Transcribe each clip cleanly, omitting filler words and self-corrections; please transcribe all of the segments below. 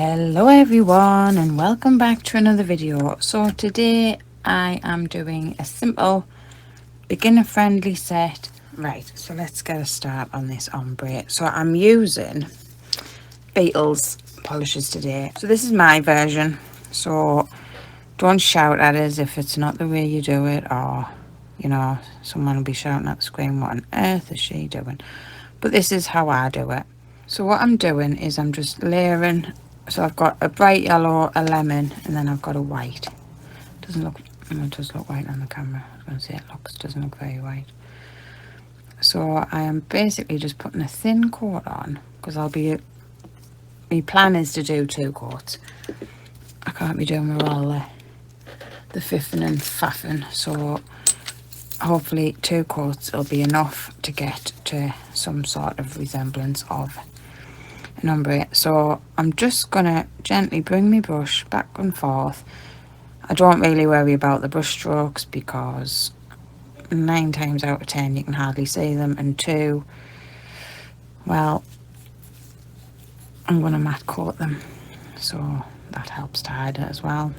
Hello everyone and welcome back to another video. So today I am doing a simple beginner friendly set. Right, so let's get a start on this ombre. So I'm using Beetles polishes today. So this is my version, so don't shout at us if it's not the way you do it, or you know, someone will be shouting at the screen, what on earth is she doing? But this is how I do it. So what I'm doing is I'm just layering. So I've got a bright yellow, a lemon, and then I've got a white. Doesn't look, it does look white on the camera. I was going to say doesn't look very white. So I am basically just putting a thin coat on, because my plan is to do 2 coats. I can't be doing with all the fiffing and faffing, so hopefully 2 coats will be enough to get to some sort of resemblance of an ombre. So I'm just gonna gently bring my brush back and forth. I don't really worry about the brush strokes because 9 times out of 10 you can hardly see them, and 2, well, I'm gonna matte coat them, so that helps to hide it as well.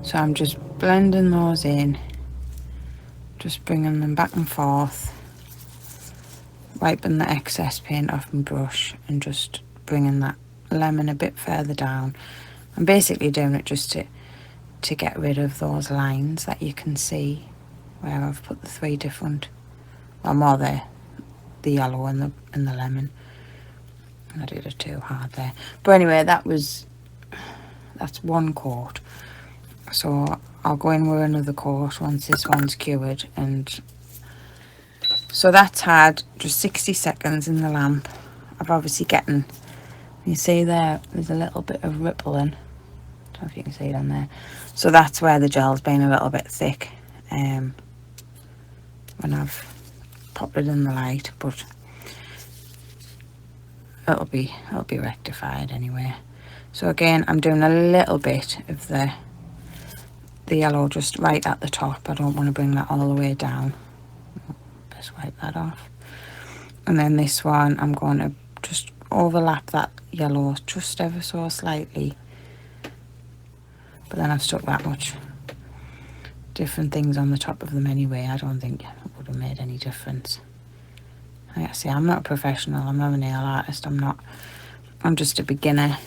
So I'm just blending those in, just bringing them back and forth, wiping the excess paint off my brush and just bringing that lemon a bit further down. I'm basically doing it just to get rid of those lines that you can see where I've put the 3 different, well, more the yellow and the lemon. I did it too hard there, but anyway, that's 1 coat. So I'll go in with another coat once this one's cured. And so that's had just 60 seconds in the lamp. I've obviously you see there's a little bit of rippling. I don't know if you can see it on there. So that's where the gel's been a little bit thick when I've popped it in the light, but it'll be rectified anyway. So again, I'm doing a little bit of the yellow just right at the top. I don't want to bring that all the way down. Just wipe that off. And then this one, I'm going to just overlap that yellow just ever so slightly. But then I've stuck that much different things on the top of them anyway. I don't think it would have made any difference. Like I say, I'm not a professional. I'm not a nail artist. I'm just a beginner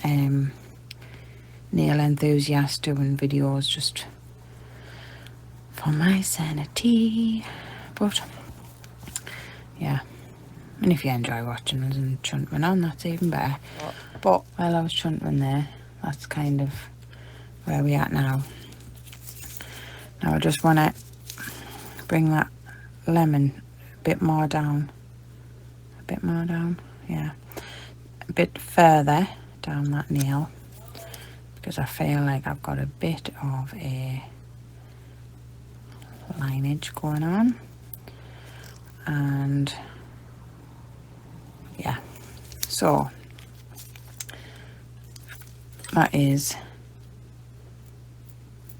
nail enthusiast doing videos just for my sanity. But yeah, and if you enjoy watching us and chuntering on, that's even better. But while I was chuntering there, that's kind of where we at now. Now I just want to bring that lemon a bit more down, yeah, a bit further down that nail, because I feel like I've got a bit of a lineage going on. And yeah, so that is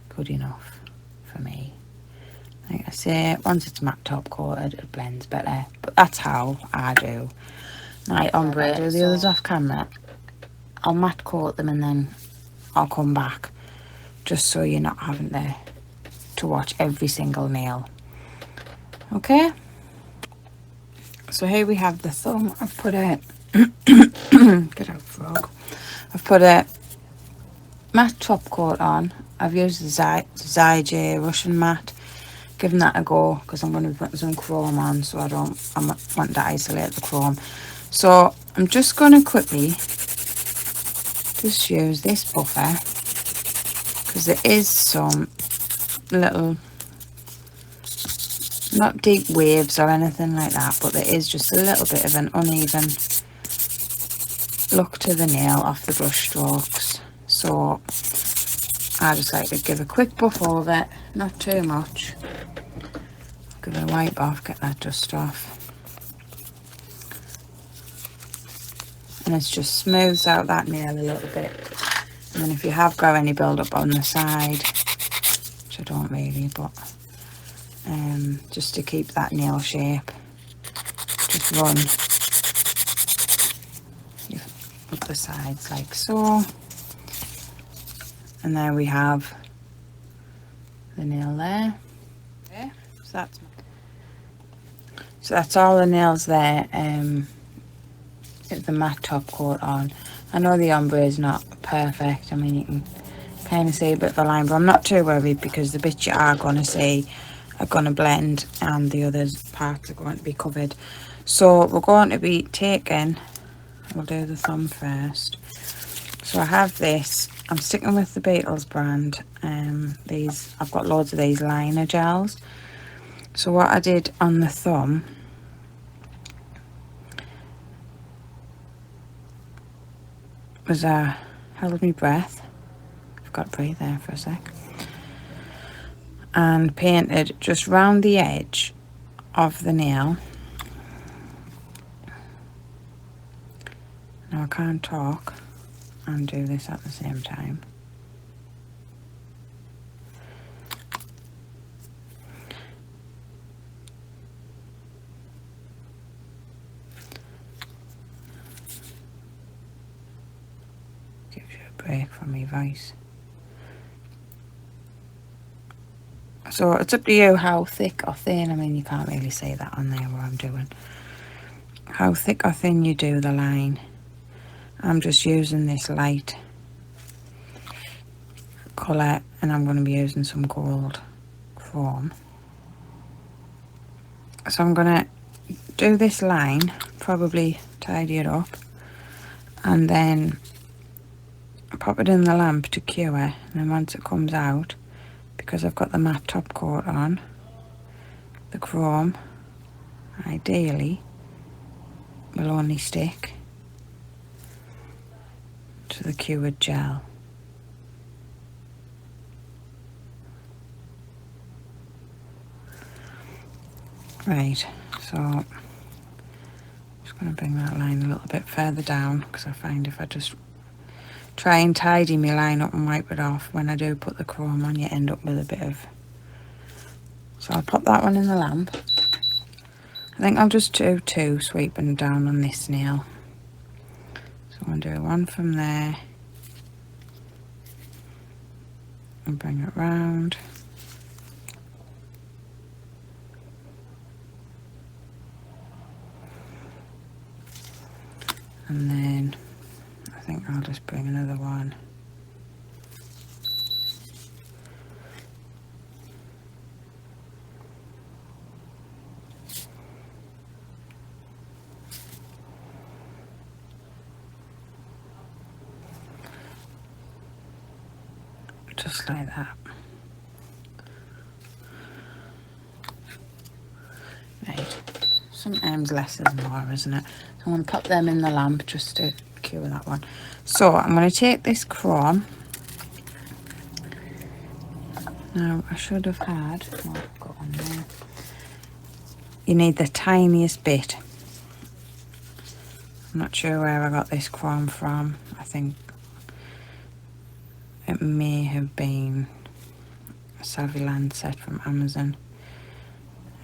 good enough for me. Like I say, once it's matte top coated, it blends better, but that's how I do my ombre. I do the others off camera. I'll matte coat them and then I'll come back, just so you're not having to watch every single nail. Okay, so here we have the thumb. I've put a get out, frog. I've put a matte top coat on. I've used the Zyj Russian matte, given that a go because I'm going to be putting some chrome on, so I want to isolate the chrome. So I'm just going to quickly just use this buffer, because there is some little, not deep waves or anything like that, but there is just a little bit of an uneven look to the nail off the brush strokes. So I just like to give a quick buff over it, not too much. Give it a wipe off, get that dust off. And it just smooths out that nail a little bit. And then if you have got any build up on the side, which I don't really, but just to keep that nail shape, just run up the sides like so. And there we have the nail there. Okay, so that's all the nails there. The matte top coat on. I know the ombre is not perfect. I mean, you can kind of see a bit of a line, but I'm not too worried because the bits you are going to see are going to blend and the other parts are going to be covered. So we're going to be taking, we'll do the thumb first. So I have this, I'm sticking with the Beetles brand. These, I've got loads of these liner gels. So what I did on the thumb was I held my breath. I've got to breathe there for a sec. And painted just round the edge of the nail. Now I can't talk and do this at the same time. Gives you a break from my voice. So it's up to you how thick or thin, I mean you can't really say that on there what I'm doing. How thick or thin you do the line. I'm just using this light colour and I'm going to be using some gold chrome. So I'm going to do this line, probably tidy it up and then pop it in the lamp to cure, and then once it comes out, because I've got the matte top coat on, the chrome ideally will only stick to the cured gel. Right, so I'm just going to bring that line a little bit further down because I find if I just try and tidy my line up and wipe it off, when I do put the chrome on you end up with a bit of... So I'll pop that one in the lamp. I think I'll just do two sweeping down on this nail. So I'm going to do one from there and bring it round. And then I think I'll just bring another one. Just like that. Right. Sometimes less is more, isn't it? So I'm going to pop them in the lamp just to cure that one. So I'm going to take this chrome. Now I should have had, what I've got on there. You need the tiniest bit. I'm not sure where I got this chrome from. I think it may have been a Saviland set from Amazon.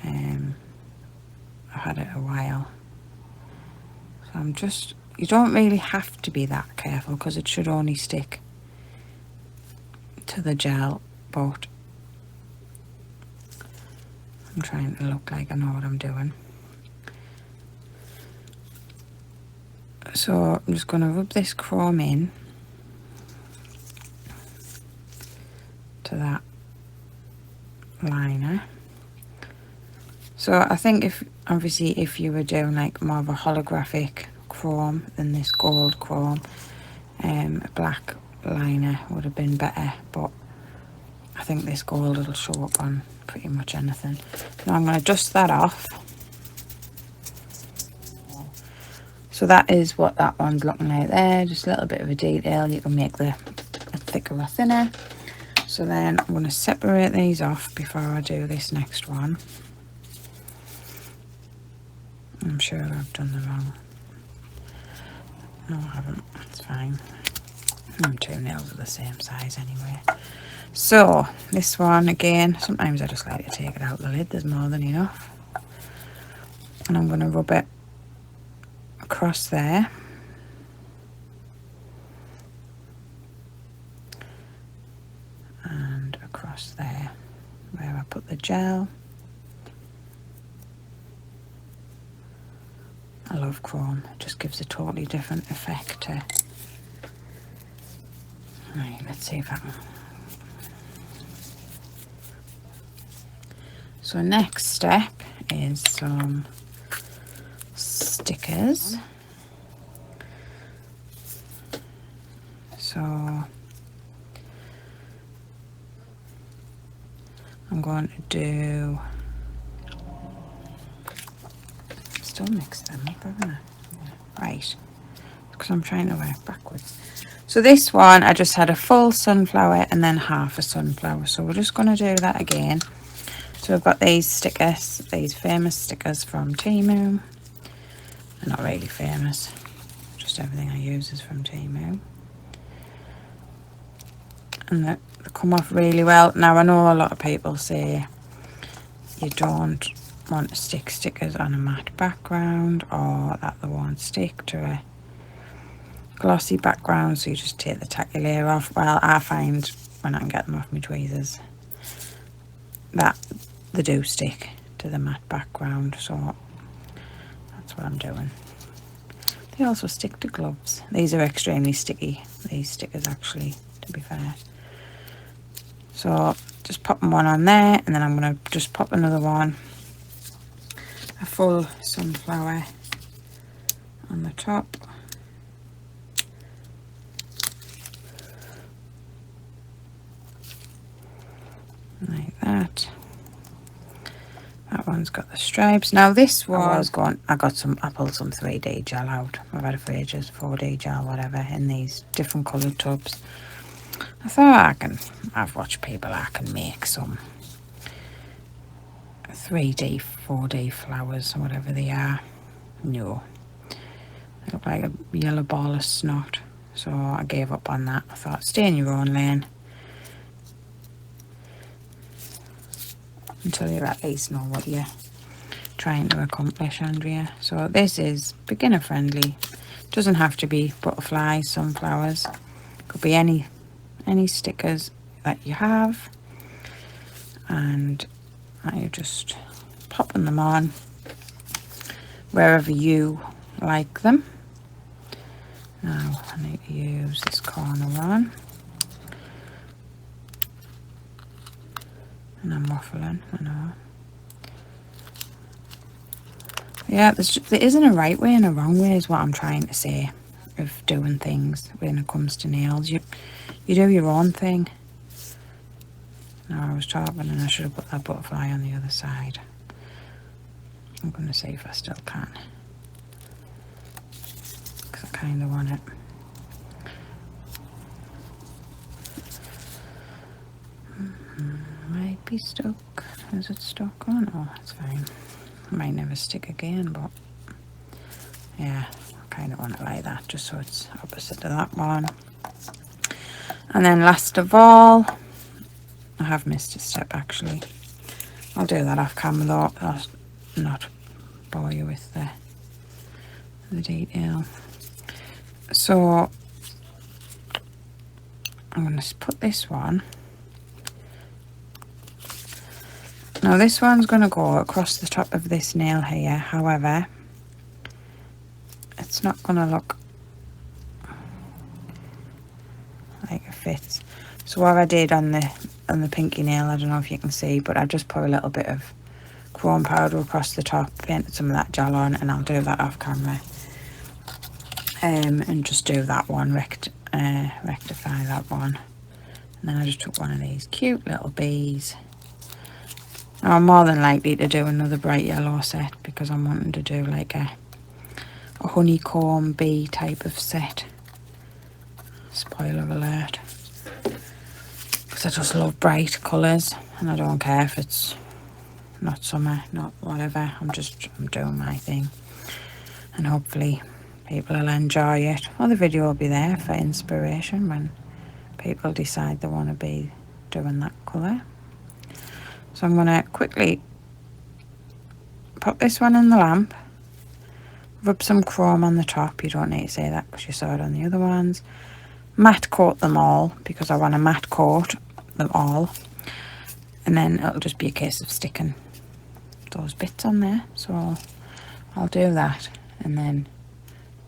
I've had it a while. So I'm just, you don't really have to be that careful because it should only stick to the gel, but I'm trying to look like I know what I'm doing. So I'm just going to rub this chrome in to that liner. So I think if obviously if you were doing like more of a holographic chrome than this gold chrome, a black liner would have been better, but I think this gold will show up on pretty much anything. Now I'm going to dust that off. So that is what that one's looking like there, just a little bit of a detail. You can make the thicker or thinner. So then I'm going to separate these off before I do this next one. I'm sure I've done the wrong. No, I haven't. It's fine. Two nails are the same size anyway. So this one again, sometimes I just like to take it out the lid. There's more than enough. And I'm going to rub it across there. gel. I love chrome, it just gives a totally different effect to. Right, let's see if I can. So next step is some stickers. So I'm going to do, still mix them up, haven't I? Right, because I'm trying to work backwards. So this one, I just had a full sunflower and then half a sunflower. So we're just going to do that again. So I've got these stickers, these famous stickers from Temu. They're not really famous, just everything I use is from Temu. And they come off really well. Now I know a lot of people say you don't want to stick stickers on a matte background, or that they won't stick to a glossy background, so you just take the tacky layer off. Well, I find when I can get them off my tweezers that they do stick to the matte background, so that's what I'm doing. They also stick to gloves. These are extremely sticky, these stickers actually, to be fair. So just popping one on there, and then I'm going to just pop another one, a full sunflower on the top. Like that. That one's got the stripes. Now this one, I got some 3D gel out. I've had it for ages, 4D gel, whatever, in these different coloured tubs. I thought I've watched people, I can make some 3D, 4D flowers or whatever they are. No. They look like a yellow ball of snot. So I gave up on that. I thought, stay in your own lane until you at least know what you're trying to accomplish, Andrea. So this is beginner friendly. Doesn't have to be butterflies, sunflowers. Could be any stickers that you have, and you're just popping them on wherever you like them. Now I need to use this corner one, and I'm waffling, I know. Yeah, there isn't a right way and a wrong way is what I'm trying to say of doing things when it comes to nails. You do your own thing. Now I was talking and I should have put that butterfly on the other side. I'm going to see if I still can, because I kind of want it. Might be stuck. Is it stuck? Oh no, it's fine. It might never stick again, but yeah, I kind of want it like that, just so it's opposite to that one. And then last of all, I have missed a step actually. I'll do that off camera though. I'll not bore you with the detail. So I'm going to put this one. Now this one's going to go across the top of this nail here. However, it's not going to look like it fits. So what I did on the pinky nail, I don't know if you can see, but I just put a little bit of chrome powder across the top, painted some of that gel on, and I'll do that off camera. And just do that one, rectify that one. And then I just took one of these cute little bees. Now I'm more than likely to do another bright yellow set, because I'm wanting to do like a honeycomb bee type of set. Spoiler alert. Because I just love bright colours, and I don't care if it's not summer, not whatever. I'm doing my thing, and hopefully people will enjoy it. Well, the video will be there for inspiration when people decide they want to be doing that colour. So I'm going to quickly pop this one in the lamp, rub some chrome on the top. You don't need to say that because you saw it on the other ones. Matte coat them all, because I want to matte coat them all. and then it'll just be a case of sticking those bits on there. So I'll do that and then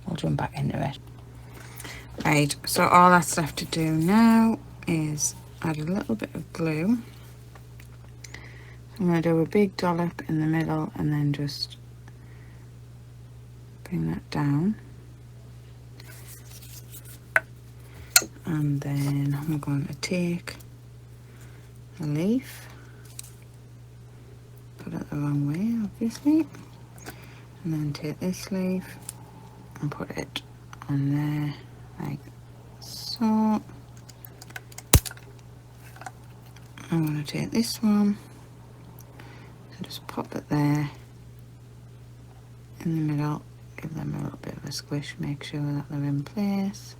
we'll jump back into it. Right, so all that's left to do now is add a little bit of glue. I'm going to do a big dollop in the middle and then just bring that down. And then I'm going to take a leaf, put it the wrong way obviously, and then take this leaf and put it on there like so. I'm going to take this one and just pop it there in the middle, give them a little bit of a squish, make sure that they're in place.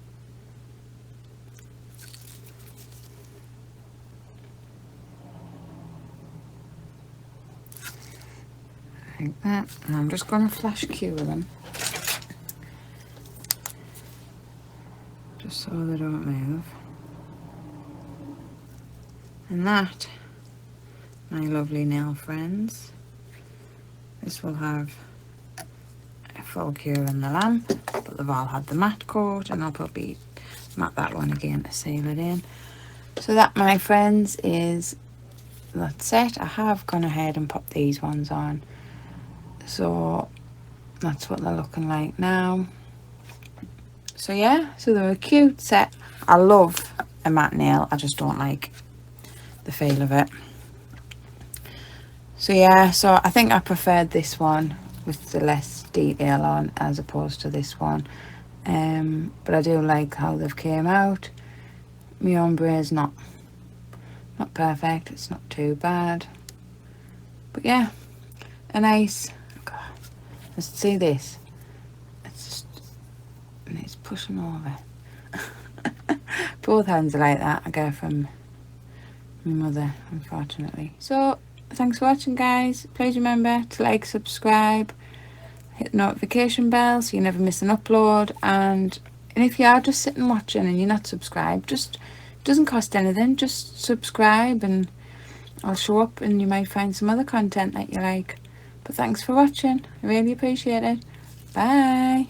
Like that, and I'm just going to flash cure them just so they don't move. And that, my lovely nail friends, this will have a full cure in the lamp, but they've all had the matte coat, and I'll probably matte that one again to seal it in. So that, my friends, is that's it. I have gone ahead and popped these ones on, so that's what they're looking like now. So yeah, so they're a cute set. I love a matte nail, I just don't like the feel of it. So yeah, so I think I preferred this one with the less detail on as opposed to this one, but I do like how they've came out. My ombre is not perfect, it's not too bad, but yeah, a nice, God, let's see this, it's just, and it's pushing over. Both hands are like that, I get from my mother, unfortunately. So thanks for watching, guys. Please remember to like, subscribe, hit the notification bell so you never miss an upload, and if you are just sitting watching and you're not subscribed, just, it doesn't cost anything, just subscribe and I'll show up and you might find some other content that you like. But thanks for watching, I really appreciate it. Bye.